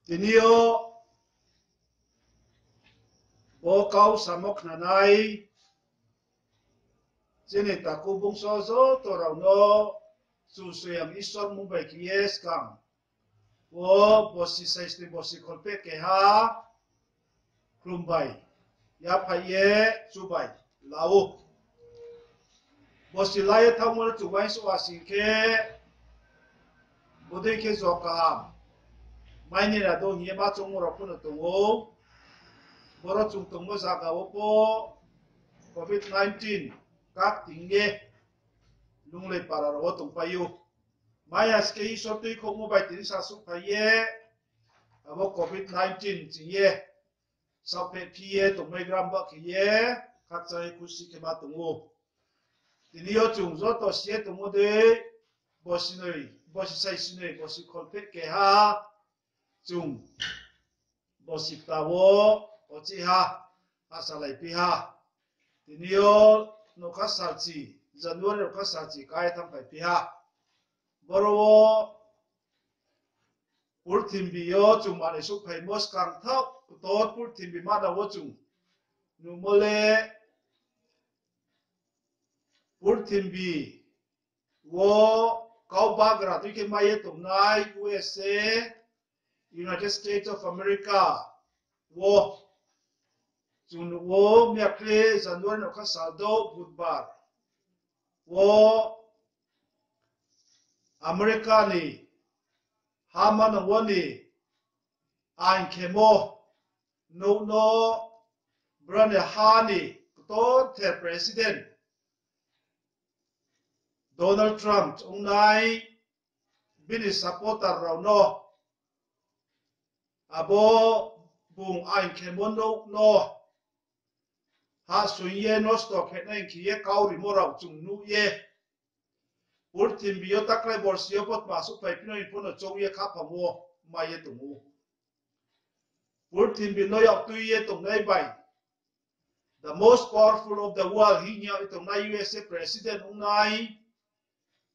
Tinio bố câu samok na nai chini taku bung so so to rau no su suyang ison mung bai ki yes kang wo bosi sais ni bosi kolpe ke ha klum bai ya phai ye chu bai lau bosi lai thau mo chu bai so asin ke bodai ke zo ka mai ni la do hi ma chung mo ro pu no to wo boro chung tong mo za ka wo po COVID-19 các tình nghe lung lệ para ro tong payu maya ske so tui ko mo bai tin sa su pa ye abo COVID-19 chi ye sau pe pi ye tong mai gram ba ki ye khak chai ku si ke ma tong wo tin yo chung zo to sie tong mo de bo si sai sinoi bo si khol pe ke ha chung bo si ta wo o chi ha asa lai pi ha tin yo no ka sa chi January no ka sa chi kai tham pai pi ha boro pur thim bi yo chung ma le su phai mos kang thau to pur thim bi ma da wo chung nu mo le pur thim bi wo kau ba gra tu ke mai tum nai USA United States of America wo chung wo mi akre January no ka sa do budbar wo America ni hama na woni an kemo no brane hani to the president Donald Trump unai bini supporter raw no abo bung an kemo no ha suye no stock he ki ye kauri mora chung nu ye urtim biyo takle borsio pot masu pai pino ipono chouye kha phamo ma ye tumu urtim bi no yak tu ye tung nai bai the most powerful of the world hi nya itung na USA president unai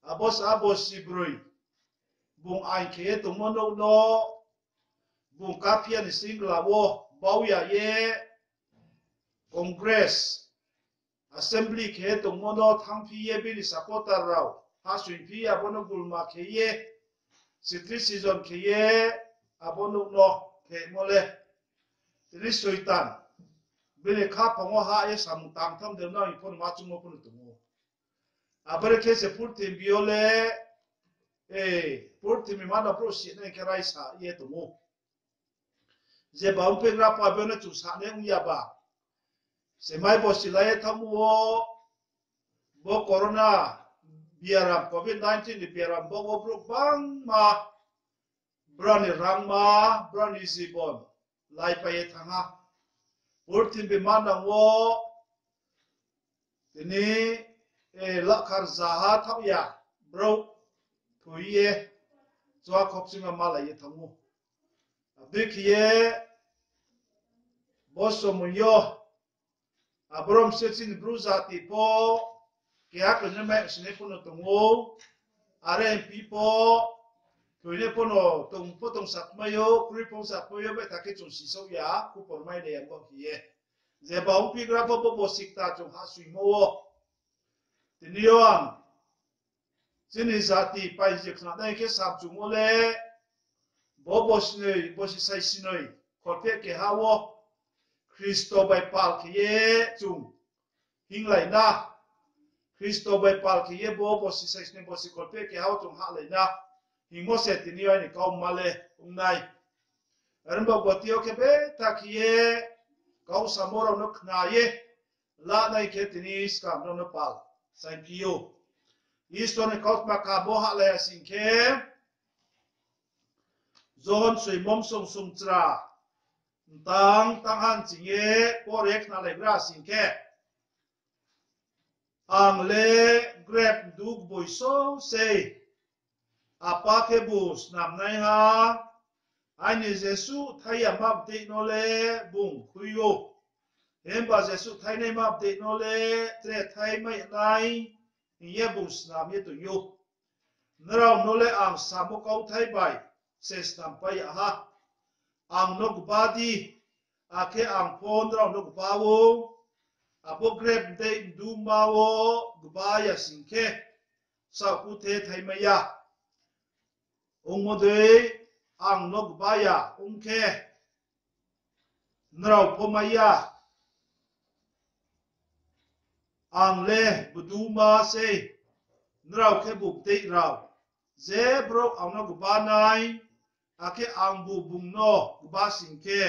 abos sibrui bung ai ke tumo no bung kapian singla wo bauya ye congress assembly ke tumo no thangpi ye bi supporter raw ha sui pi abono gulma ke ye sitri season ke ye abono no ke mole tri soitan bele kha pango ha ye sam tang tham de na ipon ma chung mo pun tu abere ke se purti biole purti mi mana pro si ne ke raisa ye tu mo je ba un pe gra pa be na chu sa ne un ya ba se mai bo si la ye tham wo bo corona biaram COVID-19 di biaram bogo bro bang ma brani rang ma brani sibon lai pa ye thanga urtin bi mana wo ini lakhar zaha thau ya bro thuye chwa khop singa mala ye thamu abik ye boso mo yo abrom setsin bruzati po kaya kanya mai sine puno tungo are people kaya puno tung potong satmayo kripong satmayo be take chung siso ya ku pormai de yang ko kiye ze baung pi gra bo sikta chung ha sui mo tinioang sini zati pai je khna dai ke sap chung mo le bo si sai sinoi khope ke hawo Christo bai pal kiye chung hinglai na Cristo bai pal ki ye bo si sai ne bo si kolpe ke hau tung ha le na hingo se tini ai ni kau male unai arba gotio ke be ta ki ye kau samora no khna ye la nai ke tini skam no pal sai pio isto ne kau ma ka bo ha le sin ke zon sui mom sung tra tang han ching ye porek na le gra sin ke ang le grab duk boy so say apa ke bus nam nai ha ani jesu thaya map de no le bung khuyo hemba jesu thai nei map de no le tre thai mai nai ye bus nam ye tu yo nraw no le ang samo kau thai bai ses nam pai ha ang no ba di ake ang phone rau no ba wo abo grab de du ma wo ba ya sin ke sa ku the thai ma ya ong mo de ang no ba ya ong ke nrau po ma ya ang le bu ma se nrau ke bu te rau ze bro ang no ba nai ake ang bu bung no ba sin ke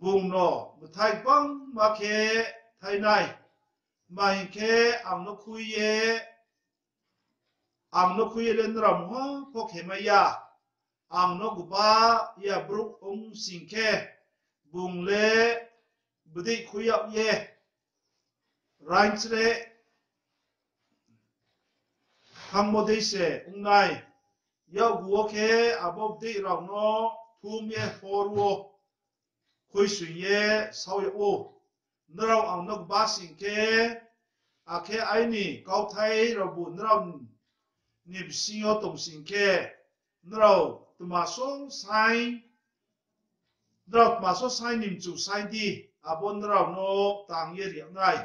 bung no mu thai bang ma ke thai nai ma hin ke ang no khuye len ram ho po ke ma ya ang no ba ya bro ong sin ke bung le budi khuya ye rain chre ham mo de se ung nai ya gu ke abo de ra no thum ye for wo khui su ye sao ye o nrau ang no ba sin ke a ke ai ni kau thai ro bu nrau ni bsi yo tong sin ke nrau tu ma so sai nrau ma so sai nim chu sai di abo nrau no tang ye ri ngai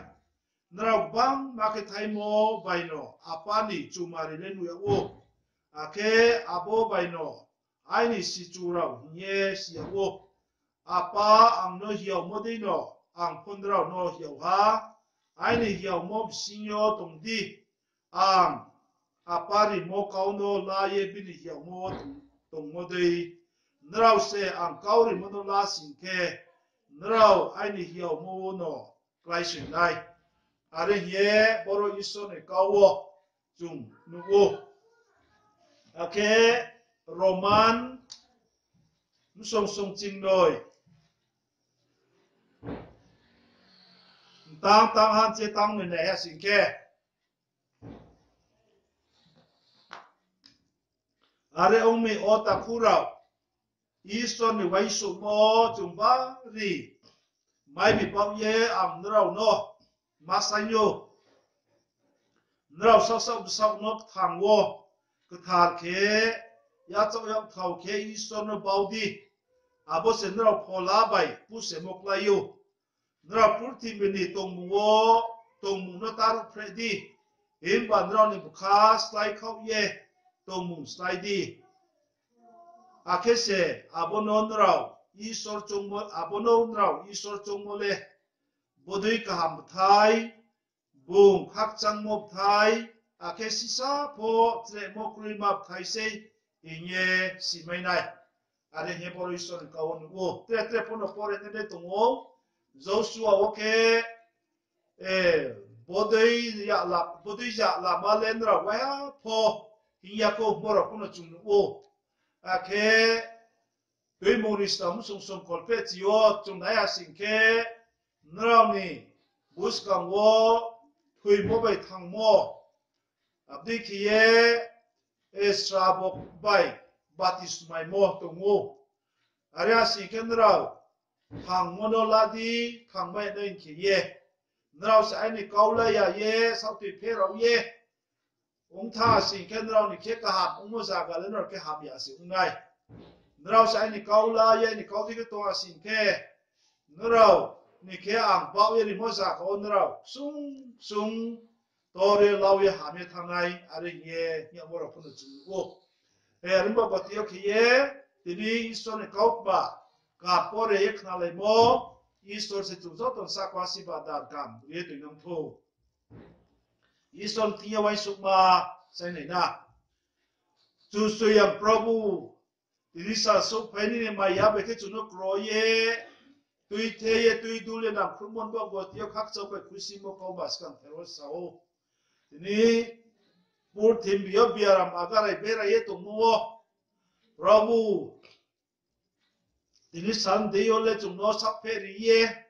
nrau bang ma ke thai mo bai no apa ni chu ma ri le nu ye o a ke abo bai no ai ni si chu rau ye si o apa ang no hiao mo de no ang phun rau no hiao ha ai ni hiao mo sin yo tong di ang apa ri mo kau no la ye bi ni hiao mo tong mo de nrau se ang kau ri mo no la sin ke nrau ai ni hiao mo no klai sin nai are ye boro iso ne kau wo chung nu wo ake roman song song ching noi tang han che tang ne ha sin ke are ong mi o ta khurao iso ni wai su mo chung ba ri mai bi pau ye am nrau no ma sai yo nrau sa no thang wo ka thar ke ya chau yang thau ke iso no bau di abo se nrau phola bai pu se mok la yo nrau pur ti mi ni tong mu no taru phre di in ban nrau ni bukha slai khau ye tong mu slai di akese abono nrau isor chungmo abono nrau isor chungmo le bodui kaham thai bung khak changmo thai akesi sa po tre mo kri map thai se inye simai nai are he poro isor kawon wo tre pono pore ne de tongo Joshua oke bodui ya la malendra wa po hinyako moro pono chung wo ake tui monista musung sung kolpe tiyo chung naya singke nrau ni buskang wo tui mobai thang mo abdi kiye esrabok bai batis mai mo tungu area singke nrau thang mono ladi thang bai noin kiye nrau sa ai kaula ya ye sau tui perau ye ong tha singke nrau ni ke kaham ong mo zaga le nor ke ham ya si ungai nrau sa ni kaula ye ni kaudi ke to singke nrau ni ke ang pau ye ni mo za ko nrau sung tore lau ye ham ye thangai are ye nya mo ro pun chu wo rimba ko tiyo ke ye tini iso ni kaut ba ka pore ye khna le mo iso se chu zo ton sa kwa si ba dar kam ye tu nam tho Ison tiya wai sukma sai nei na chu su ya prabhu dirisa so phani ne ma ya be ke chu no kro ye tui the ye tui du le na khumon ba go tiya khak chau pe khusi mo ko bas kan thero sao ni pur thim biya biaram agar bera ye to mo prabhu dirisan de yo le chu no sak phe ri ye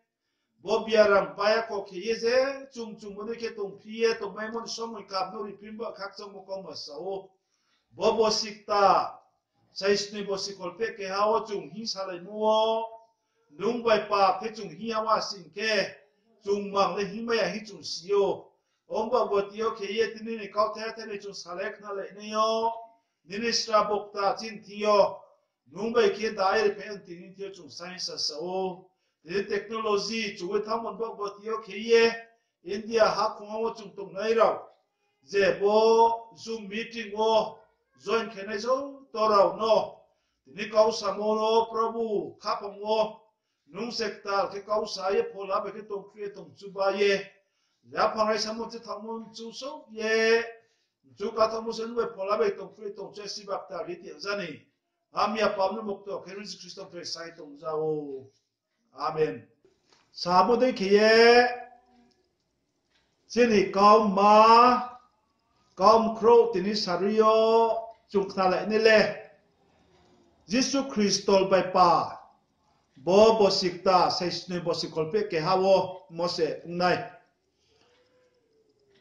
Bobiaram baya ko kiyeze chung mo ke tong pie to mai mon so mo kap no ripimba khak chong mo ko ma sao bobo sikta saisni bo sikol pe ke hawo chung hi sale mo nung bai pa ke chung hi hawa sin ke chung mang le hi ma ya hi chung sio ong ba bo tio ke ye tini ni kau the ne chung salek na le ne yo ni stra bokta chin tio nung bai kia dai re pen tin theo chung science sao the technology chu tham mon bo tio khie India ha khong chung tung nai rao je bo zoom meeting wo join khenai zo to rao no ni kau samono prabhu khapong wo nung sekta ke kau sa ye phola be ke tong khie tong chu ba ye ya phangai samon che thamon chu so ye chu ka thamu sen we phola be tong khie tong che si bak ta ri ti zani amia pamno mokto ke Jesus Christ fe sai tong zao amen samode khie Sini kaum ma kaum kro tini sario chung thala ni le Jesu Christol bai pa bo bosikta saisne bosikolpe ke hawo mose ungnai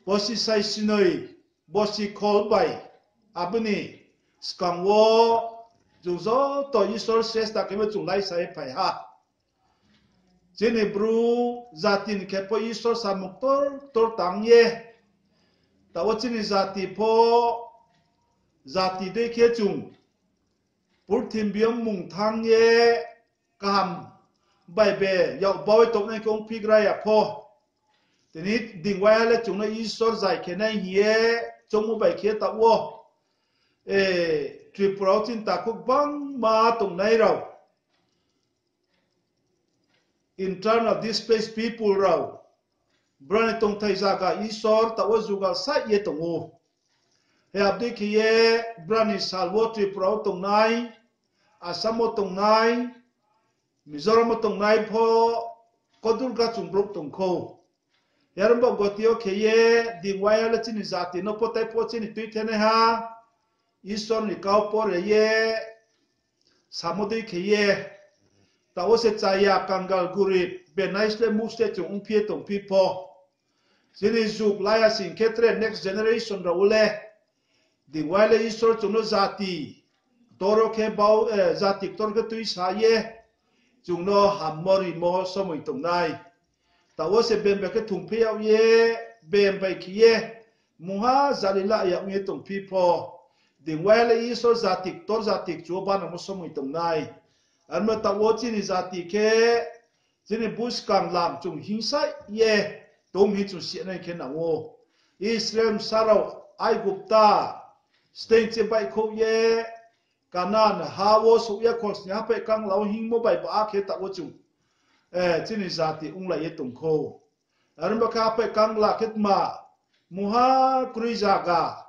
bosi saisinoi bosikol bai abuni skangwo juzo to isor sesta keme chung lai sai pai ha Sini bru zatin kepo isor samuktor tor tangye tawo chini zati po zati de khe chung pur thim biam mung thang ye kam bai be yaw boy tok nai kong pigra ya po tini dingwa le chung na isor zai khe nai hie chung mu bai khe ta wo tripura chin ta khuk bang ma tung nai rao internal displaced people rao Brane tong thai zaga isor tawo zugal sa ye tongu he abdi khiye brani salwo tripura tong nai asamo tong nai mizoram tong nai pho kodur ga chungbrok tong kho yaramba gotio khiye dingwaya la chini zati no potai po chini tui thene ha isor ni kau po re ye samodi khiye tawo se chaya kangal gurip benais le muste chung phie tong phi pho Sini zuk laya sing ketre next generation raule di wale isor chuno zati toro ke bau zati tor ke tui saye chungno hammori mo somoi tongnai tawo se bembe ke thung phe yaw ye bembe khiye muha zalila ya nge tong phi pho di wale isor zati tor zati chu ba na mo somoi tongnai anma tawo chini zati ke chini buskang lam chung hingsai ye Dong hi chu si nai khen wo Israel sarau ai gupta stay che bai kho ye kanan ha wo su ya khos nya pe kang lau hing mo bai ba khe ta wo chu chini zati ung la ye tung kho aran ba kha pe kang la khet ma muha kuri jaga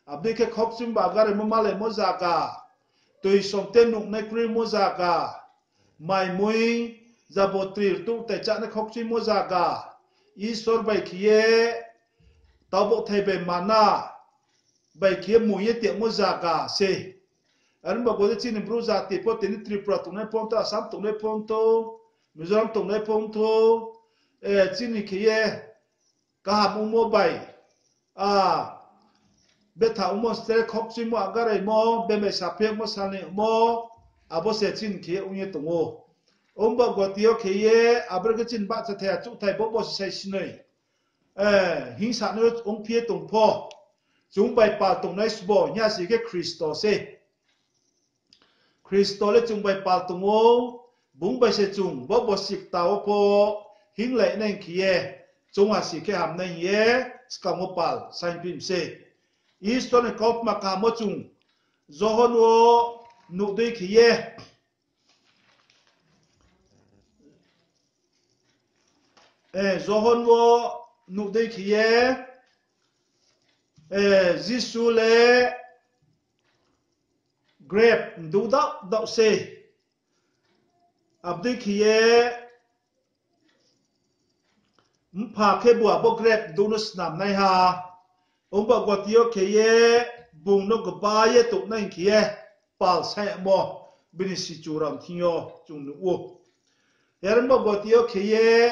abde ke khok chum ba gare mo male mo jaga toi som ten nuk nai kuri mo jaga mai mui zabotrir tu te cha na khok chim mo jaga Isor bai khie tabo thai be mana bai khie mu ye te mo zaga se an ba go chin bru za te po tin tripura tu ne ponto asam tu ne ponto mizoram tu ne ponto chin khie ka mu mo bai be tha mo stre khok chi mo agare mo be me sa pe mo sa ne mo abo se chin khie unye tu mo Omba gotio khie abrga chin ba cha thea chu thai bo bo sai sinoi hin sa no ong phie tung pho chung bai pa tung nai sbo nya si ke Christo se Christo le chung bai pa tung o bung bai se chung bo bo sik ta o pho hin lai nai khie chung a si ke ham nai ye ska mo pal sain pim se Easton ne kop ma ka mo chung zohon o nu dei khie zohon wo nu de khie Jisu le grep du da se abdi khie mpha khe bua bo grep du no snam nai ha ông bà quạt tiêu khie bung no go ba ye tu nai khie pal sai mo bini si churam thio chung nu wo yaran bà quạt tiêu khie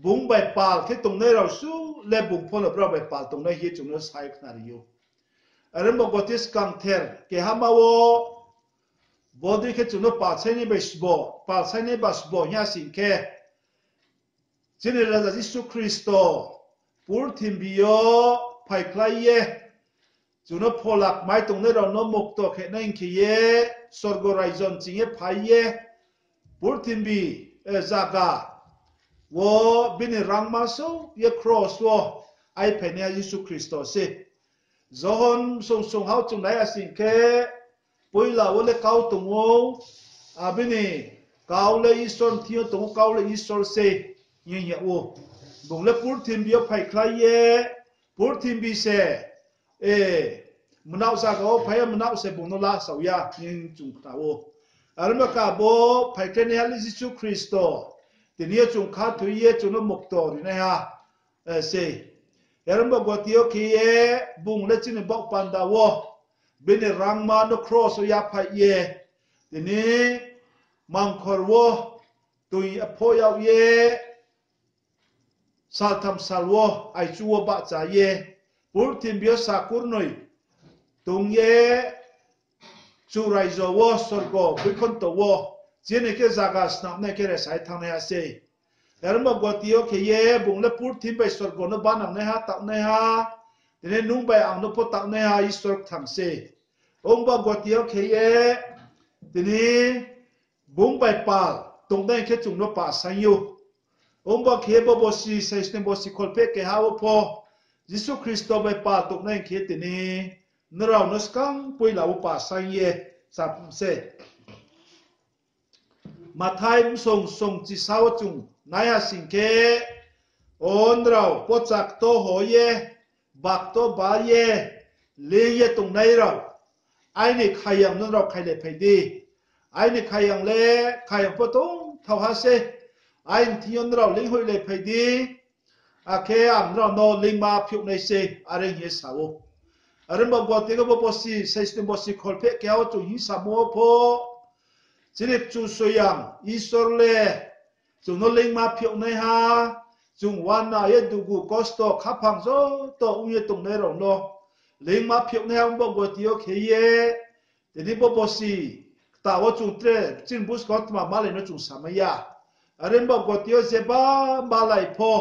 bung bai pal ke tung nei rau su le bung phon bra bai pal tung nei hi chung no sai khna riu aran bo gotis kang ther ke hamawo body ke chung no pa chai ni besbo pa chai ni basbo nya sin ke chine la Jesu Christo pur thim bio phai khlai ye chúng nó phô lạc mai tung nơi đâu nó mục tổ khẽ nên khi ye sorgo rai zon chính ye phai ye bur tim bi zaga wo bini rang maso ye cross wo ai phene Yesu Christo se zohon song hao chung nai asin ke poila wo le kau tung wo abini kau le isor thio tung kau le isor se ye wo bung le bur tim bi phai khai ye bur tim bi se menau sa ko phai menau se bung no la sau ya yin chung ta wo arma ka bo phai ke ne ali Jesu Christo ti ne chung kha thu ye chung no mok to ni ha se arma go tio ki ye bung le chin bok pan da wo bin rang ma no cross ya phai ye ti ne mang khor wo tui apho ya ye sal tham sal wo ai chu wo ba cha ye bur tim bio sa kur noi tung ye chu rai zo wo sorgo bi kon to wo jene ke zaga snap ne ke re sai thang ne ase erma go tio ke ye bung le pur tim bai sorgo no ban ne ha ta ne ha ne nung bai ang no po ta ne ha isor thang se ong ba go tio ke ye tini bung bai pal tung den ke chung no pa san yu ong ba ke bo si sai sten bo si kol pe ke ha wo po Jesu Christo bai pa tung den ke tini nrao nó skang pui lau pa sang ye sap se mà thay song chỉ sao chung naya sinh ke on rao po chak to ho ye bak to ba ye le ye tung nai rao ai ni khayang nó rao khai le phai đi ai ni khayang le khayang po tung thao ha se ai thion rao ling hoi le phai đi a ke am rao no ling ma phiu nei se areng ye sao aram ba gwa te ga bo si system bo si kholpe ke au chu hi samo pho chinip chu soyang isor le chu no leng ma phiu nei ha chung wan na ye du gu costo khapang zo to u ye tung nei ro no leng ma phiu nei ang bo gwa ti o ke ye te ni bo si ta wo chu tre chin bus got ma le no chu samaya aram ba gwa ti o se ba ma lai pho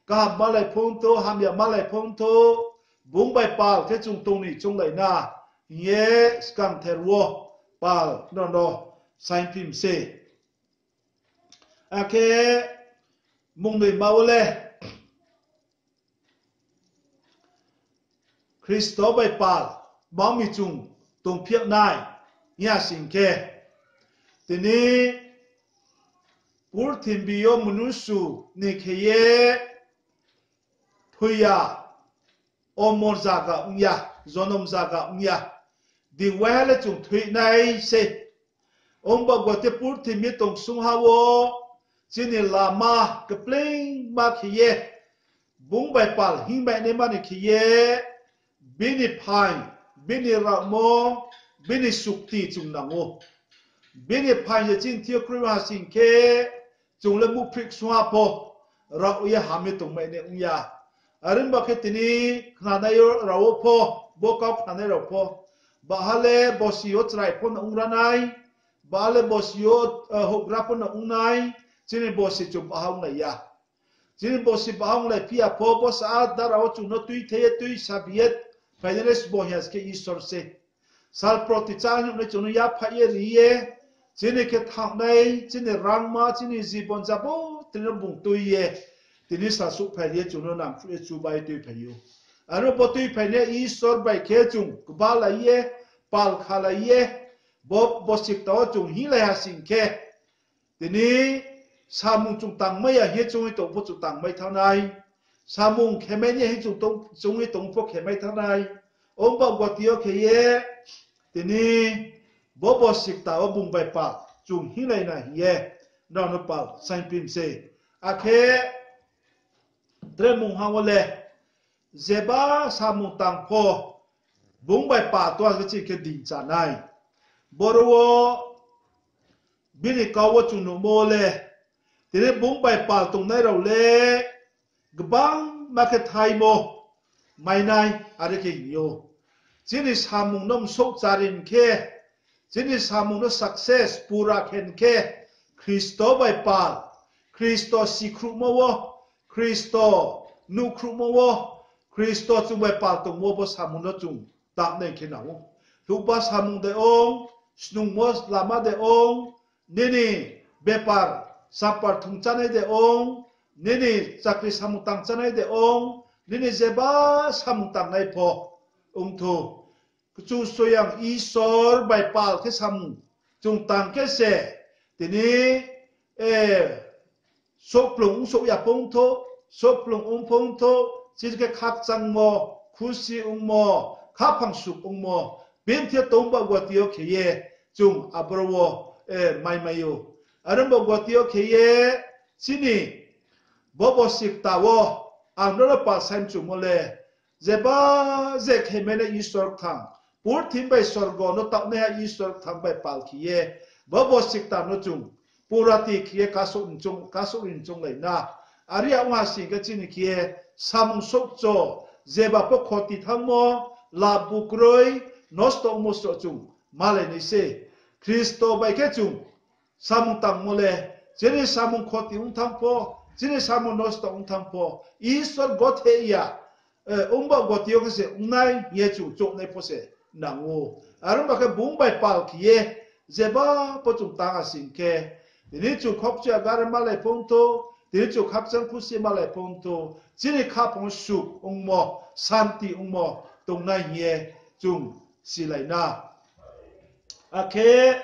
ka ma lai phong to ham ya ma lai phong to bung bai pal ke chung tung ni chung lai na ye skam ther wo pal no sign phim se ake mong nei mau le Christo bai pal ba mi chung tung phiak nai nya sing ke tini pur thim bi yo munusu ni ke ye thuya omor zaga unya zonom zaga unya di wele chung thui nai se ông bà gwa te pur thi mi tong sung hawo chini lama ke pling ma khiye bung bai pal hing bai ne ma ni khiye bini phai bini ramo bini sukti chung nango bini phai ye chin thio kru ha sing ke chung le mu phik swa po ra u ya ha mi tong mai ne unya arin ba ke tini khna na yo ra wo po bo ka khna ne ra po ba hale bo si yo trai po na ungra nai ba le bo si yo ho gra po na unai chini bo si chu ba hong lai ya chini bo si ba hong lai pia po bo sa da ra wo chu no tui the tui sa biet faines bo has ke isor se sal proti chang ne chu no ya pha ye ri ye chini ke thang nai chini rang ma chini zibon za bo tin bung tui ye tini sa su phai ye chu no nam chu bai tui phai yo aro bo tui phai ne isor bai ke chung ba la ye pal khala ye bo sik to chung hi la ha sing ke tini samung chung tang mai ya he chung to bo chung tang mai thau nai samung kheme ye he chung tong chung tong po kheme thau nai om ba gwa tio ke ye tini bo sik ta o bung bai pa chung hi lai na ye no pa sain pim se a ke tre mung ha wole zeba samung tang po bung bai pa to ga chi ke ding cha nai borwo bini kawo chung no mo le tene bung bai pa tung nai ro le gbang ma ke thai mo mai nai are ke yo chini samung nom sok charin ke chini samung no success pura khen ke Christo bai pa Christo sikru mo wo Christo nu kru mo wo Christo chung bai pa tung mo bo samung no chung tạm nên khi nào lúc ba samung de ong snung mos lama de ong nini bepar sampar thung chanai de ong nini chakri samung tang chanai de ong nini zeba samung tang nai po ong thu chu soyang isor bai pal ke samung chung tang ke se tini soplung so ya pong tho soplung pong tho chỉ cái khắc trăng mò khusi ung mò khắc phẳng sụp ung mò biến thiết tông bảo quạt tiêu khế chung abrawo mai mayo aram bảo quạt tiêu khế sini bobo sik tawo ang nó pa sam chung mole zeba ze khemene isor thang pur thim bai sorgo no tak ne isor thang bai pal khie bobo sik ta no chung purati khie kasu in chung lai na aria wa sing ka chin khie samung sok cho zeba po khoti thangmo la bukroi nosto mosto chung male ni se Kristo bai ke chung samung tang mole jeni samung khoti ung thangpo jeni samung nosto ung thangpo isor got he ya umba got yo ke se unai ye chu chok nei po se nangu arum ba ke bung bai pal khie zeba po chung tang asing ke ni chu khop cha gar male pongto ni chu khap chang khusi male pongto jini khap pong su ung mo santi ung mo tong nai ye chung si lai na akhe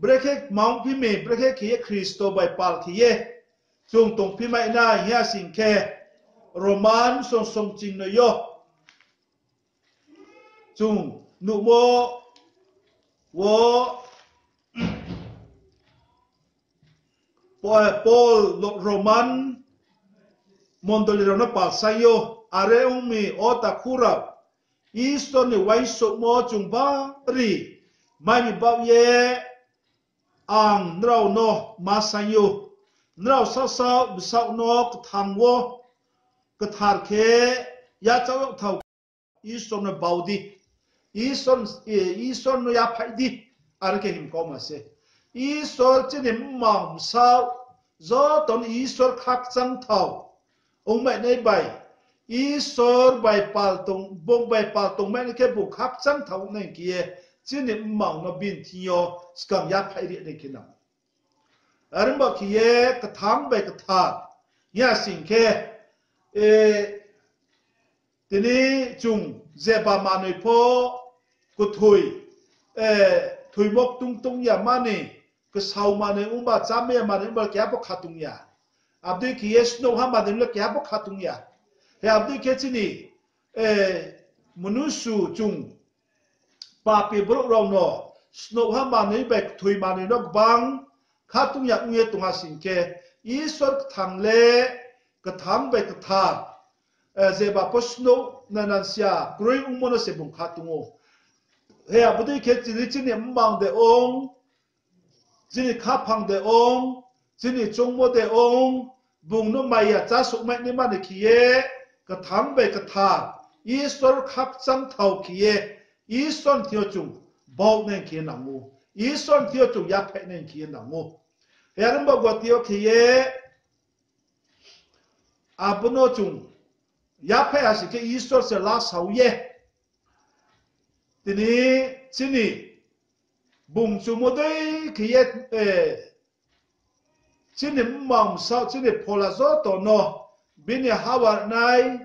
breke maung pi me breke khie Kristo bai pal khie chung tong pi mai na ya sing khe roman song song ching no yo chung nu mo wo Paul Roman mondolero no pasayo are umi ota kura isto ni waiso mo chungba ri mai ba ye ang nrau no masayo nrau sa bisau no thangwo kathar khe ya chaw thau isto no baudi isto no ya phaidi ar ke him ko ma se Isor chini mong sao do ton Isor khắc chang thau ông mẹ nay bài Isor bài pal tung bông bài pal tung mẹ cái bụng khắc chang thau này kia chini mong nó bin thiyo skam ya phai điện này kia nào arum ba kia cái tham bài cái thà nhà sinh ke tini chung zeba manui po ku thui mok tung ya mani cái sau mà này ông bà cha mẹ mà này bà kia bốc khát tung ya, abdi kia snow ham mà này là kia bốc khát tung ya, he abdi kia chỉ ni, manusia chung, papi bro rong no, snow ham mà này bek thui mà này nó bang, khát tung ya nghe tung ha sinh ke, Isor thang le, cái thang bek cái thang, ze ba po snow nan sia, growing umono se bung khát tung o, he abdi kia chỉ ni mang de ong Jini khapang de ong, jini chongmo de ong, bung no maya cha suk mai ni man kiye, ka tham be ka tha, Isor khap chang thau kiye, Isor thio chung bau nen kiye namu, Isor thio chung ya phe nen kiye namu. Heram ba gwa thio kiye, abuno chung ya phe asi ke Isor se la sau ye. Tini jini bùng chú mô đây khi chini mong sao chini pola zo to no bini hawa nai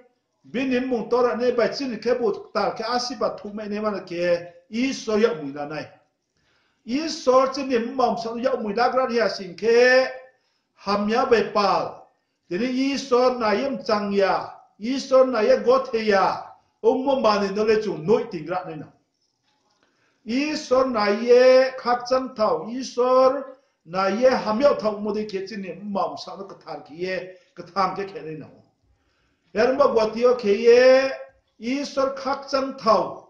bini mung tora ne bai chini kebu tar ke asiba thume ne mana ke Isor ya mui na nai Isor chini mong sao ya mui da gran ya sing ke hamya bai pal tini Isor na yem chang ya Isor na ye got he ya mo mani no le chung noi ting ra ne na Isor na ye khắc chang thau Isor na ye hamyo thau mo de ke chini mam sa no ka thar ki ye ka tham ke khe no erma gwatio ke ye Isor khắc chang thau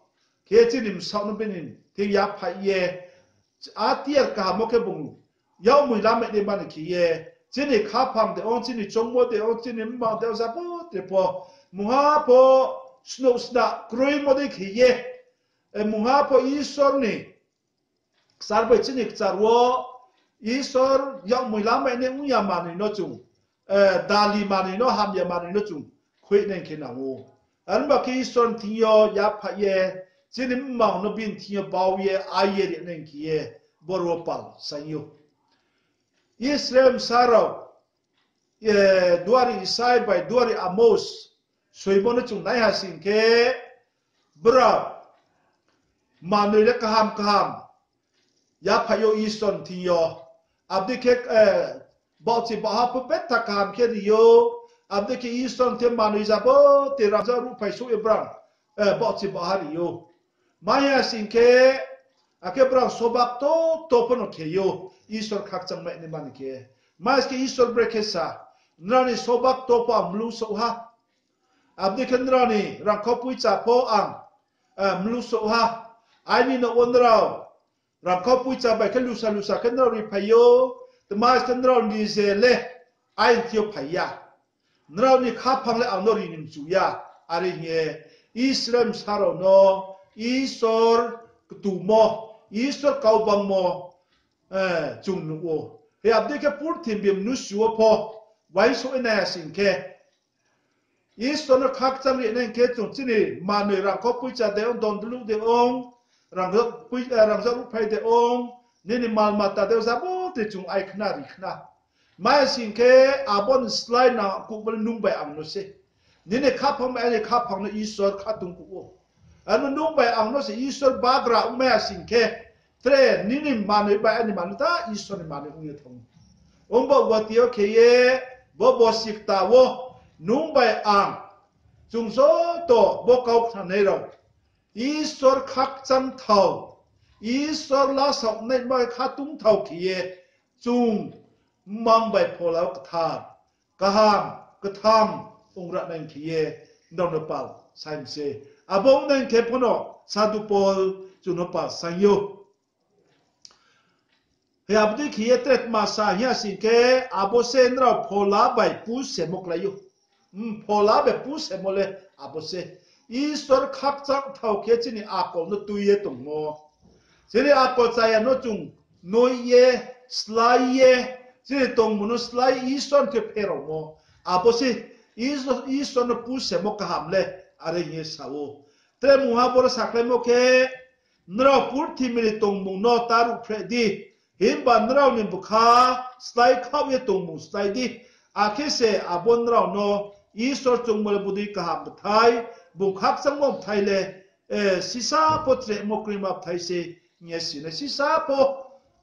ke chini sa no benin te ya phai ye atier ka mo ke bung yaw mui la me de ban ki ye chini kha pham de on chini chong mo de on chini ma de za po te po muha po snow sna kroi mo de ki ye mungha po Isor ni sarbe chini charwo Isor yang mui lam mai ne uya mani no chung dali mani no ham ya mani no chung khoi nen ke na wo an ba ki son thiyo ya pha ye chinim mau no bin thiyo baw ye aye ri nen ki ye boro pal sanyo Israel saro duari Isai by duari Amos soibon chung nai hasin ke bra manule kaham ya phayo ison thiyo abdi ke bauchi baha pet takam ke rio abdi ke ison te manu zabo te raja ru phai su ebram bauchi baha rio maya sin ke ake bra sobak to pono ke yo isor khak chang mai ni man ke mas ke isor brekesa nrani sobak to pa mlu so ha abdi ke nrani rang khopui cha po ang mlu so ha ai no onrao rang khopui cha ba ke lusa ke nrani phayo the mas ke nrani zele ai thio phaya nrani kha phang le ang no ri nim chu ya ari nge Israel saro no isor tu mo isor kau bang mo chung nu o he abdi ke pur thim bim nu suo po wai so ina sin ke isor no khak chang ri nen ke chung chini manoi rang ko pui cha de on don lu de ong rang za ru phai de ong ni mal mata de za bo te chung ai khna ri khna mai sin ke abon slide na ku bel nung bai ang no se ni ne kha phang mai ne kha phang no isor kha tung ku o anu nung bai ang no se isor bagra umya sin ke tre nini manu ba ani manu ta isor ni manu ngi thong ombo watio ke ye bo sikta wo nung bai ang chung so to bo kau thanai ro isor khak cham thau isor la sok nei mai khatung thau ki ye chung mang bai pholau tha kaham katham ungra nang ki ye ndon pal saim se abong nang ke phono sadu pol chuno pa sanyo he abdi khietet masa hia sin ke abose ndra phola bai pu se moklayo phola be pu se mole abose isor khak chak thau ke chini akol no tuye tongmo sele akol chaya no chung noye slaye sele tong muno slai isor ke phero mo abose isor no pu se mok hamle are ye sawo tre muha bor sakle mo ke ndra pur thimili tong mu no taru fredi him bandraw ni bukha slai khaw ye tongmu slai di akese abondraw no isor chungmol budi ka ham thai bukhak changmom thaile sisa potre mokrima thaise nyesi na sisa po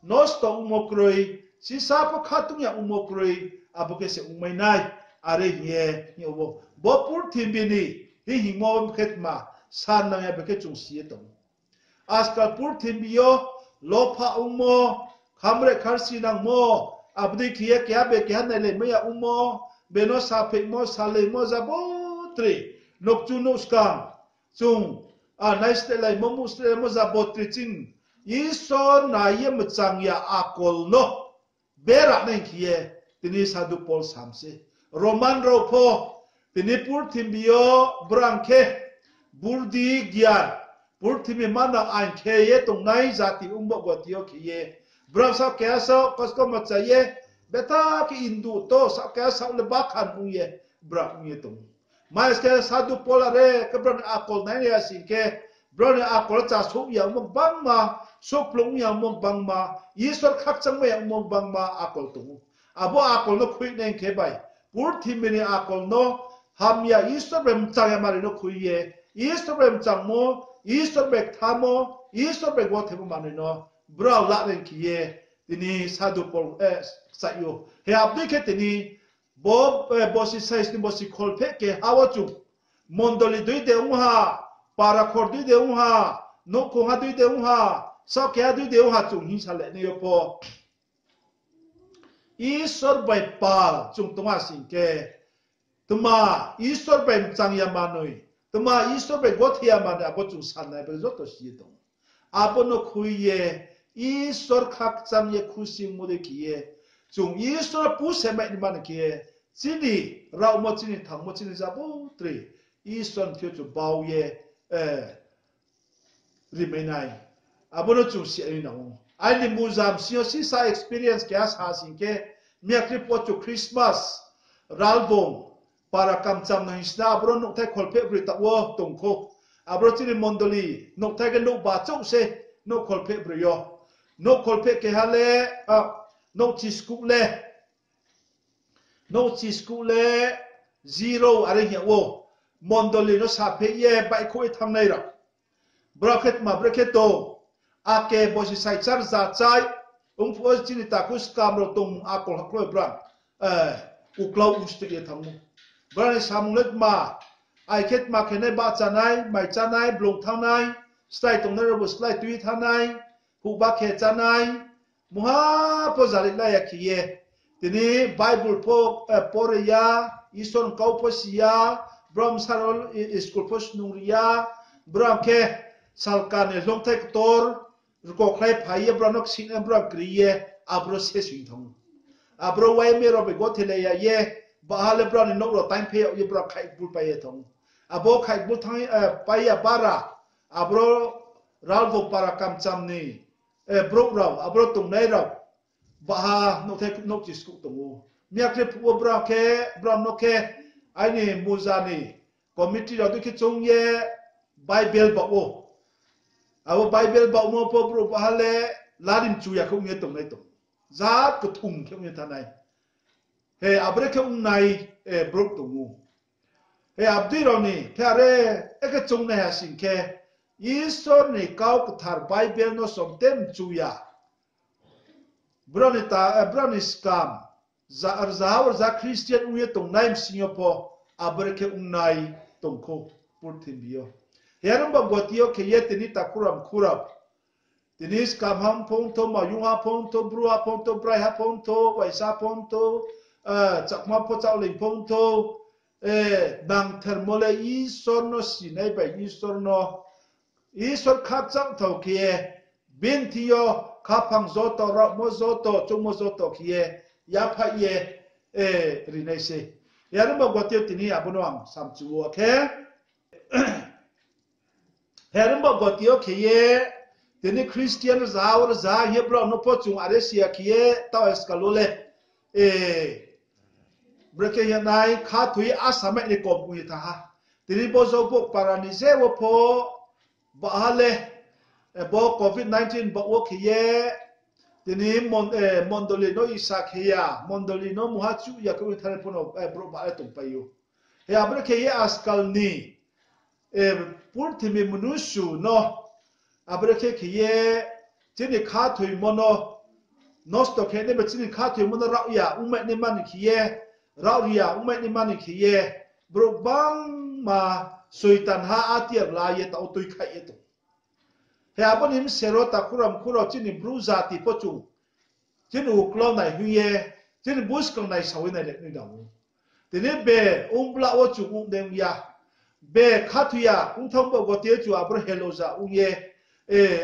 nosto umokroi sisa po khatung ya umokroi abukese umainai are ye nyobo bopur thimbini hi hingmo khetma san na ya beke chung sie tong askal pur thimbiyo lopa umo hamre kharsi nang mo abdi kiye kya be kya na le meya umo beno sa phe mo sale mo zabotri nokchu noskam chung a naiste lai mo musle mo zabotri chin isor na ye mchang ya akol no bera nang kiye tini sadu pol samse roman ro pho tini pur thimbio brangke burdi gyan pur thimi mana an khe ye tong nai jati umbo gotio kiye Bram sa kaya sa kosko macaye beta ki indu to sa kaya sa le bakhan uye bra uye tung mais ke sadu polare ke bran akol nai ya sin ke bran akol cha su ya mok bang ma sok plong ya mok bang ma isor khak chang me mok bang ma akol tung abo akol no khui neng ke bai pur thimini akol no ham ya isor bem chang ya mari no khui ye isor bem chang mo isor bek thamo isor bek wo thebo mani no Brau la ren kiye tini sadu pol sayo he abdi ke tini bosi sais ni bosi kolpe ke hawachu mondoli dui de unha parakhor dui de unha no konga dui de unha sa kya dui de unha chung hi sale ne yopo isor bai pal chung tonga sin ke tuma isor bai chang ya manoi tuma isor bai gothia man abo chung san na be joto si dong abo no khuye isor khak cham ye khusing mo de kiye chung isor pu se mai ni man kiye chini rau mo chini thang mo chini jabu tri isor thyo chu baw ye rimenai abono chung si ai na ai ni muzam si sa experience kya sa sin ke mi akri po chu Christmas ralbom para kam cham na hisna abro nok thai khol phe bri ta wo tong kho abro chini mondoli nok thai ke nok ba chau se nok khol phe bri yo nok khol phe ke hale nok chi school le nok chi school le zero are hi wo mondoli no sa phe ye bai khoi thang nei ra bracket ma bracket to ake bosi sai char za chai phu chini ta kus kam ro tung akol khoi bran uklau uste ye thamu bran samlet ma ai khet ma khene ba chanai mai chanai blong thanai stai tung na ro slai tui thanai hu ba khe chanai muha po zalik la yakhiye tini bible po poreya ison kau posia bram sarol school pos nungria bram ke salkane long tek tor ko khlai phai branok sin bram kriye abro se swing thong abro wai me ro be go thele ya ye bahale bran no ro time phe ye bra khai bul pa ye thong abo khai bul thang pa ya bara abro ralvo para kam chamni bro raw abro tung nai raw baha no thek no chi sku tung mia kre pu bra ke bram no ke ai ni muzani committee ro ki chung ye bible ba wo abo bible ba mo po bro bahale larim chu ya khong ye tung nai tung zat ko thung khong ye thanai he abre ke nai bro tung he abdi ro ni phare ek chung na ha sin ke Isor ni kau thar Bible no somtem chuya. Broni scam. Za arzahor za Christian uye tong naim Singapore abreke unai tongko purtin bio. Herum ba gotio ke yet ni takuram kurap. Tini scam ham ponto mayunga ponto brua ponto braiha ponto waisa ponto chakma po chauling ponto nang thermole isor no sinai ba isor no Isor kapchang to kie bin thiyo kapang zoto ra mo zoto chumo zoto kie ya pha ye rinai se yarum ba gwatyo tini abunoam samchu okay yarum ba gwatyo kie tini Christian zaur za hebro no po chung aresia kie ta eskalole breke yanai kha thui asame ni ko pu tha tini bozo bo paranize wo po bahale bo covid-19 ba wo khiye tini mondolino isakhiya mondolino muhachu ya ko thare pono bro ba tum payu he abre khiye askalni purthimi munushu no abre khiye tini kha thui mono nosto khene be tini kha thui mono ra ya ume ni man khiye ra ya ume ni man khiye bro bang ma Suitan ha atiar la ye ta otoi khai eto. He abonim serota kuram kuro chini bruza ti pochu. Chini uklon nai huye, chini buskong nai sawi nai lek ni dawu. Tini be umbla ochu dem ya. Be khatuya thong bo gotie chu abro heloza ye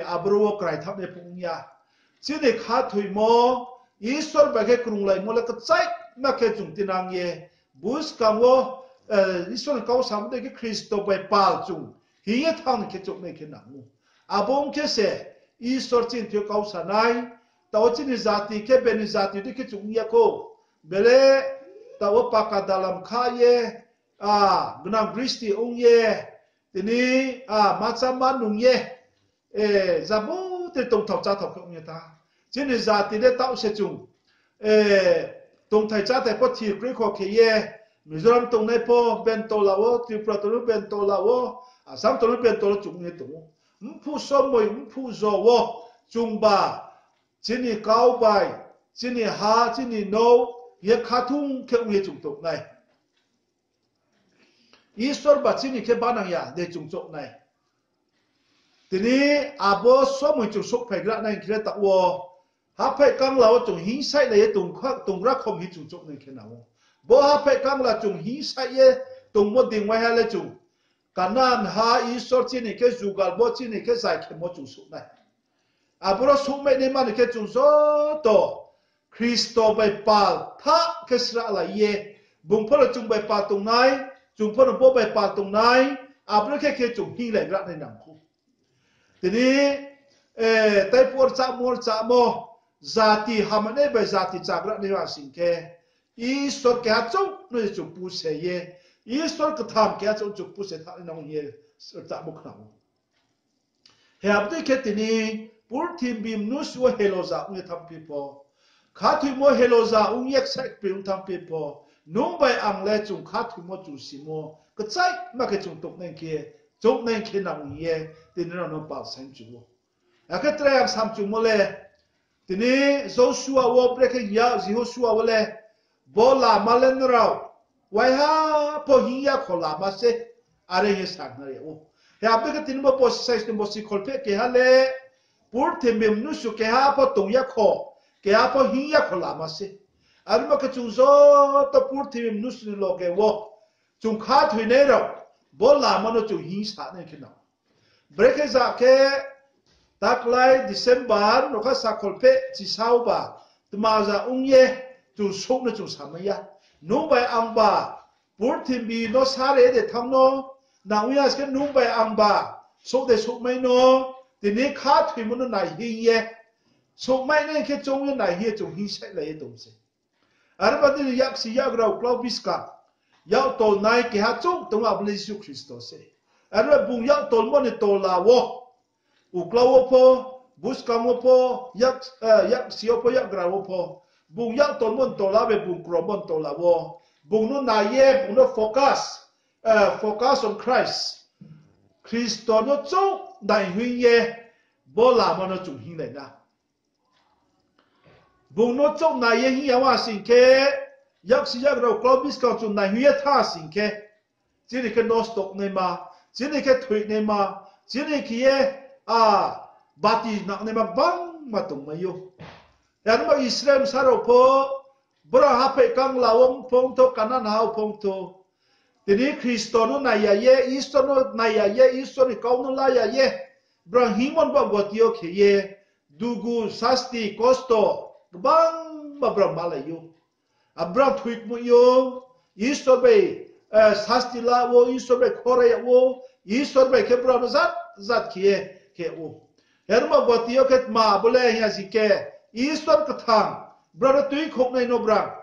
abro wo krai thap ne pung ya. Chini khatui mo isor ba ke krung lai mo la ka chai na ke chung tinang ye. Buskang wo Isor kau sam de ke Kristo bai pal chung hi ye thang ke chok ne ke namu abong ke se Isor chin thyo kau sanai taw chin zati ke ben zati de ke chung ya ko bele taw pa ka dalam kha ye gnam Kristi ong ye tini ma cham man nung ye zabu te tong thau cha thau ke ong ye ta chin zati de taw se chung tong thai cha te po thi kri kho ke ye Mizoram tong nei po bento lawo Tripura tong bento lawo Assam tong bento la chung ne tong mpu so moi mpu zo wo chung ba chini kau bai chini ha chini no ye khatung ke ung ye chung tok nai Isor ba chini ke banang ya de chung chok nai tini abo so moi chung sok phai gra nai kre ta wo ha phai kang lawo chung hi sai la ye tung khak tung ra khom hi chung chok nai ke nawo bo ha pe kang la chung hi sa ye tung mo ding wai ha le chung kanan ha Isor chini ke zugal bo chini ke sai ke mo chung su nai abro su me ni man ke chung so to Kristo bai pal tha ke sra la ye bung pho chung bai pa tung nai chung pho bo bai pa tung nai abro ke chung hi le gra nai nam khu tini tai por cha mo zati hamane bai zati cha gra ni wa sin ke Isor ke achong no chu pu se ye Israel ka tham kya chong chuk pu se tha na ngi ta buk na he ab de ketini pur tim bim nu su heloza ngi tham people kha thu mo heloza ung yek sak pim tham people nung bai ang le chung kha thu mo chu si mo ka chai ma ke chung tok nen ke chung nen ke na ngi ye tin no pa san chu a ke tre am sam chu mo le tini Joshua wo breaking ya Joshua wo le bola malen rao wai ha po hiya khola ma se are ye sang na ye o he abe ke tin mo po sai tin mo si kolpe ke ha le pur themem nu su ke ha po tung ya kho ke ha po hiya khola ma se ar ma ke chu zo to pur themem nu su lo ke wo chung kha thui ne ro bola ma no chu hi sa ne ke na break za ke taklai December no kha sa kolpe chi sau ba tma za ung ye chu sok na chu samaya nung bai ang ba pur thim bi no sare de thang no na uya ke nung bai ang ba sok de sok mai no ti ni kha thwi mun na hi ye sok mai ne ke chong ye na hi chung hi sai la ye dong se ar ba ni yak si yak rau klau biska yau tol nai ke ha chung tong ab le Jesu Christo se ar ba bung yau tol mo ni tol la wo u klau po buska mo po yak si po yak grau po bung yak tol mon tol la be bung kro mon tol la wo bung no na ye bung no focus on Christ Christo no chung dai hui ye bo la ma no chung hin le na bung no chung na ye hi ya wa sin ke yak si yak ro klau biska chung na hui ye tha sin ke chỉ là cái no stock này mà chỉ là cái thuế này mà chỉ là cái bati nak ne ma bang ma tung ma yo yan ma Israel saro po bra ha pe kang lawong phong to kanan hau phong to tini Kristo no na ya ye Isto no na ya ye Isto ni kau no la ya ye bra himon ba gotio ke ye dugu sasti kosto bang ma bra ma la yo abra thuik mo yo Isto be sasti la wo Isto be khore wo Isto be ke bra zat ke wo herma gotio ket ma bole ya sike Isto ka thang brother tui khok nei no bra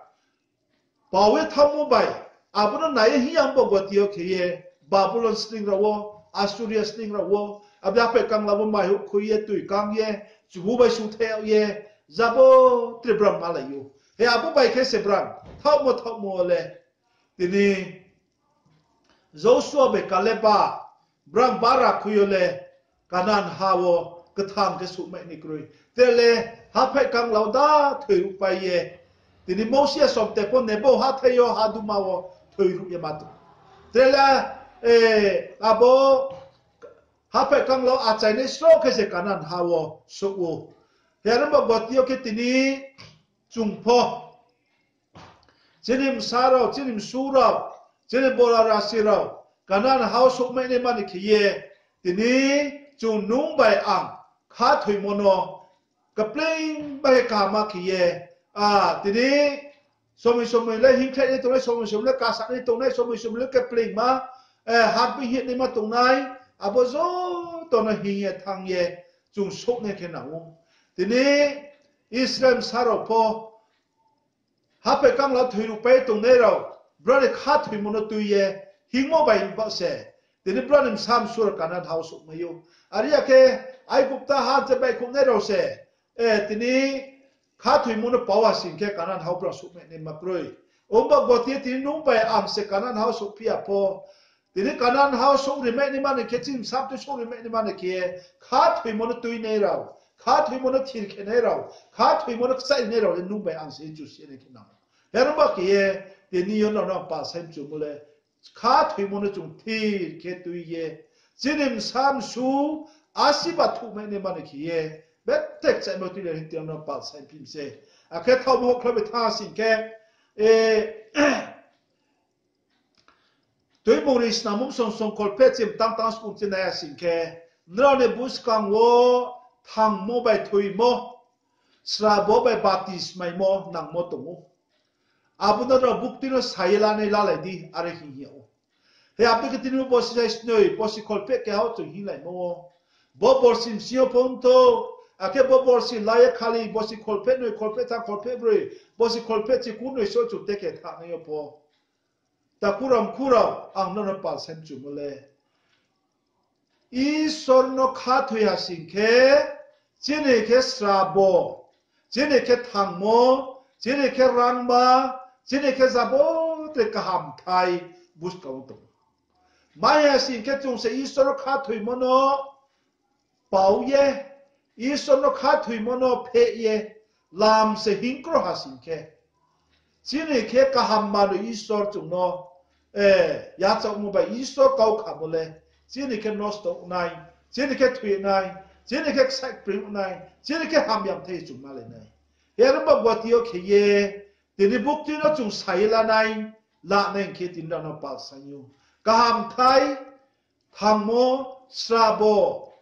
pawe thamu bai abuno nai hi am bo gotio ke ye Babylon sling rawo Assyria sling rawo abya pe kang lawo mai hu khuye tui kang ye chu bai su the ye zabo tribram malayu he abu bai ke se bram thau mo le tini Joshua be kaleba bram bara khuyole kanan hawo kathang ke su mai ni krui tele ha pe kang lau da thui pa ye tini Moses som te pon nebo ha theyo ha du mawo thui ru ye matu tele abo ha pe kang lau a chai ne so ke se kanan hawo so wo heran ba gotio ke tini chungpho chinim saro chinim suro chinim bora rasiro kanan hawo so mai ne man ke ye tini chung nung bai ang kha thui mono kapling bai ka ma ki ye tini somi le him thai to le somi le ka sa ni to le somi le kapling ma ha bi hit ni ma to nai abo zo to na hi ye thang ye chung sok ne ke na wo tini Israel saro po ha pe kang la thui ru pe to ne ro brother kha thui mono tu ye hing mo bai ba se tini brother sam sur kana thau su ma yo ariya ke ai gupta ha je bai khum ne ro se tini kha thui mono pawa sin ke kana thau pra su me ne ma kroi omba goti tin nung bai am se kana thau su pia po tini kana thau su ri me ni ma ne ke chim sap tu su ri me ni ma ne ke kha thui mono tu ne ra kha thui mono thir ke ne ra kha thui mono sai ne ra nung bai ang se ju se ne ke na heran ba ke tini yo no pa sem chu mo le kha thui mono chung thir ke tu ye jinim sam su asiba thu me ne ma ne ke ye bet tek sai mo tu le ti no pa sai pim se a ke thau mo khle be tha sin ke toi mo ris na mum song kol pe chim tam skul chin na sin ke nro ne bus kang wo thang mo bai thui mo sra bo bai baptist mai mo nang mo to mo abu na ro buk ti no sai la ne la lai di are hi hi o he abu ke ti no bo sai snoi bo si kol pe ke ha to hi lai mo bo bor sim sio ponto ake bo bor si la ya khali bo si kol pe ta kol pe bre bo si kol pe ti ku no so chu te ke tha ne yo po kuram ang non pal sem chumule Isor no khatui hasin ke jine ke srabo jine ke thangmo jine ke rangma jine ke zabo te kaham thai bus kautum maya sin ke chung se Isor khatui mono pau ye Isor no khatui mono phe ye lam se hinkro hasin ke jine ke kaham ma do Isor chung no ya chau mo ba Isor kau khamole Jini ke nosto nai, jini ke tui nai, jini ke sak prim nai, jini ke ham yam thei chung male nai. Yara ba buatio ke ye, tini bukti no chung sai la nai, la nai ke tin da no pal sanyu. Kaham thai, thangmo, srabo,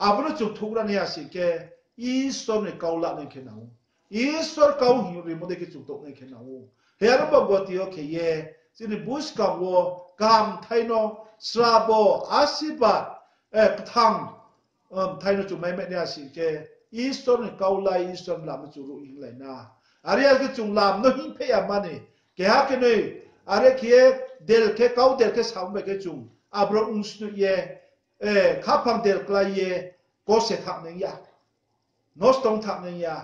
abro chung thukra ne asi ke, Isor ne kau la nai ke nau. Isor kau hiu ri mo de ke chung tok nai ke nau. Yara ba buatio ke ye, jini bus kam wo, kaham thai no, Srabo, asibat, thang, thay nó chúng mày mẹ nhà xin ke, Isor này câu lại Isor làm cho ru in lại na, Aria cái chúng làm nó hin pe mà này, cái ha cái này, Aria kia del cái câu del cái sao mấy cái chúng, Abro uns nu ye, khapang del klai ye, có sẽ thằng này ya, nó stung thằng này ya,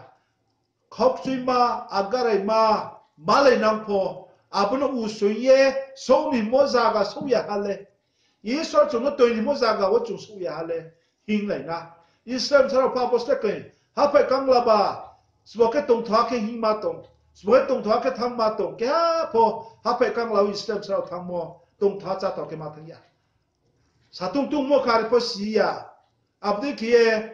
khóc suy ma, agarai ma lại nang po, Abro usuy ye, sâu ni mo zaga sâu ya hale. Isor chúng nó tôi đi mua ra gạo chúng sưu ya hale hình lại na Islam sao pa post cái ha phải căng là ba số cái tổng thoa cái hình ma tổng số cái tổng thoa cái tham ma tổng cái ha phải căng là Islam sao tham mo tổng thoa cha tao cái ma thằng ya sa tung mo khai po si ya abdi kia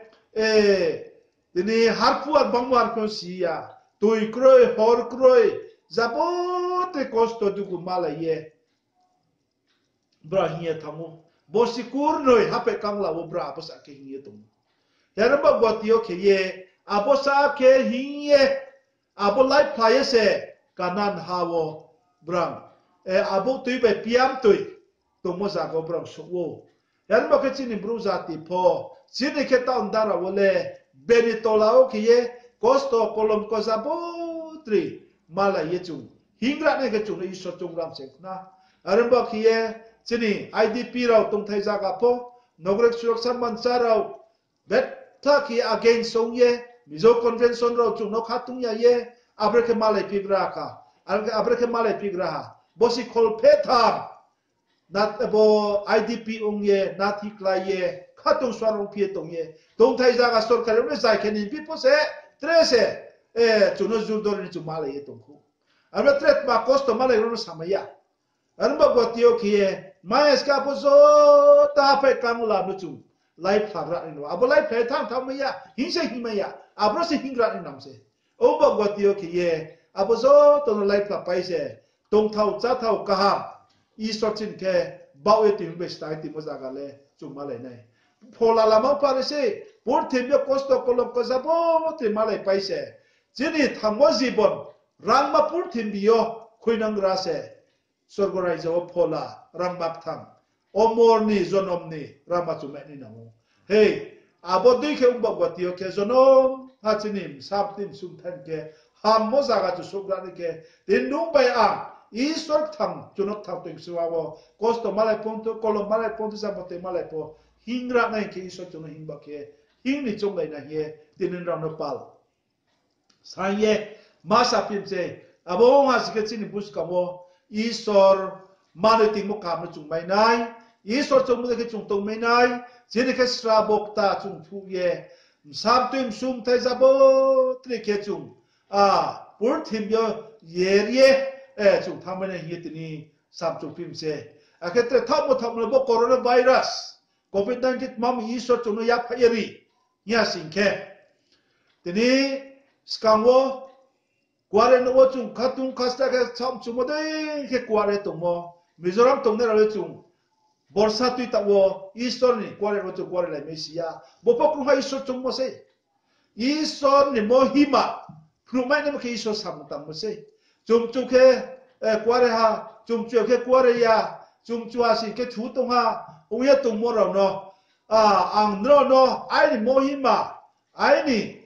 ini harpuan bangwan ko si ya tôi kroi hor kroi zabote kosto dugu malaye bra hiya thamu bosikur noi hape kangla wo bra aposa ke hiya tum yara ba gwatio ke ye aposa ke hiye abo lai playe se kanan hawo brang abo tui be piam tui tomo za go brang suwo yara ba ke chini bruza ti po chini ke ta ndara wole benitolao ke ye kosto kolom ko zabo tri mala ye chung hingra ne ke chung iso chung ram se na aramba ke ye Sini IDP rau tung thai jaga po nogrek suraksa mansa rau betta ki again song ye mizo convention rau chung no khatung ya ye abreke malai pigra ka abreke malai pigra ha bosi khol phe tham nat bo IDP ong ye nathi kla ye khatung swarong phe tong ye tung thai jaga sarkar ne jai khenin pi po se trese chuno jurdor ni chu malai ye tong khu abra tret ma cost malai ro samaya anba gwatio ki Maya ska po so ta pe kam la no chung life thara ni no abo life pe tham tham ya hin se hin ya abro se hin gra ni nam se o ba gwatio ki ye abo so to no life la pai se tong thau cha thau ka ha I so chin ke baw e tim be sta ti mo za ga le chung ma le nai phola la ma pa se por them be kosto kolop ko za bo te ma le pai se jini thamo jibon rangma pur them bio khoinang ra se Sorgorai jawa phola rangbak thang omorni zonomni ramachumeni namu hey abodui ke umbagwatio ke zonom hachinim saptim sumthan ke hammo jaga chu sugrani ke tindung bai a Isor thang chunok thang ting suwawo kosto malai ponto kolom malai ponto sabote malai po hingra nai ke Isor chuno hingba ke hingni chongai na ye tinin rano pal sanye masa pimse abo ngasike chini buskamo Isor manu ting mo kam chung mai nai Isor chung mo ke chung tong mai nai jeni ke srabok ta chung thu ye sam tim sum thai zabo tri ke chung pur thim yo ye chung tham mai ye tini sam chung pim se aketre tham mo bo coronavirus COVID-19 mam Isor chung no ya phayeri nya sing ke tini skangwo Kuare no wo chung khatung khasta ke cham chumode ke kuare to mo Mizoram tongne ra chung borsa tui ta wo Isor ni kuare ro chung kuare lai mesia bopo kru ha Isor chung mo se Isor ni mo hima kru mai ne ke Isor sam tam mo se chung chu ke kuare ha chung chu ke kuare ya chung chu asi ke thu tong ha uya tong mo ra no ang no ai ni mo hima ai ni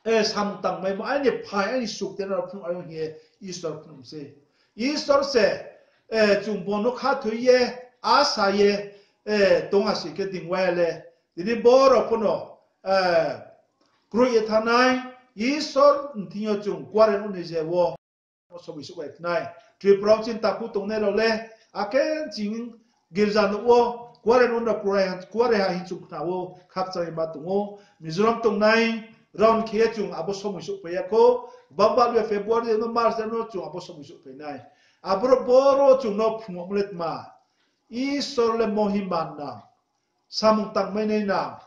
samtang mai mo ani phai ani suk te na phum ayo he Isor phum se Isor se chung bono kha thuye asaye tonga si ke dingwele dini boro pono kruye thanai isor ntinyo chung kware no nije wo so bi su wek nai tri pronchin taku tongne lo le aken jing girjan wo kware no na kware ha hin chung na wo khap chai ba tungo mizoram tongnai ron khe chung abo so bi su pe ko bamba le february no march no chung abo so bi su pe nai abro boro chung no phumlet ma isor le mohiman na samung tang mai nei na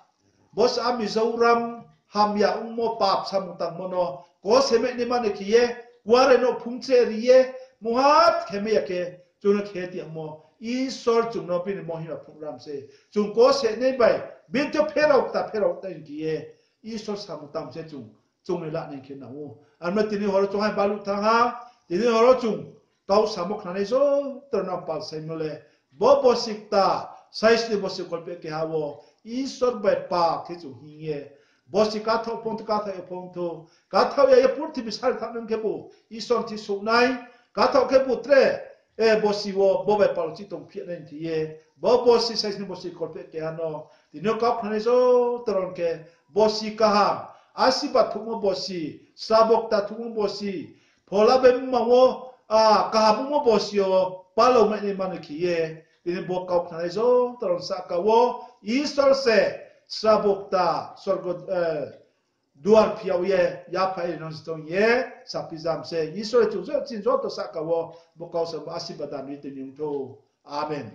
bos a mizoram ham ya mo pap samung tang mono ko seme ni man kiye ware no phungche riye muhat kheme yake chung khe ti mo isor chung no pin mohina program se chung ko se nei bai bin to phero ta kiye isor samung tang se chung la nei khe na wo amna tini horo chung hai balu thang ha tini horo chung tau samuk na nei zo terna pal sai mole bo sikta sais ni bosi kolpe ke hawo isor bai pa ke chung hiye bosi ka tho pont ka tho pont to ka tho ya purti bisal thamen ke bu isor ti su nai ka tho ke bu tre bosi wo bo bai pal chi tong phie nei ti ye bosi sais ni bosi kolpe ke ano dino ka khane zo tron ke bosi ka ham asiba thumo bosi sabok ta thumo bosi phola be mawo ka bu mo bosi yo palo me ni man ki ye ini bokau khnai zo tron sa ka wo isor se sabokta sorgo duar piao ye ya pai non stong ye sapizam se isor chu zo chin zo to sa ka wo bokau sa asibadan ni tin yung to amen.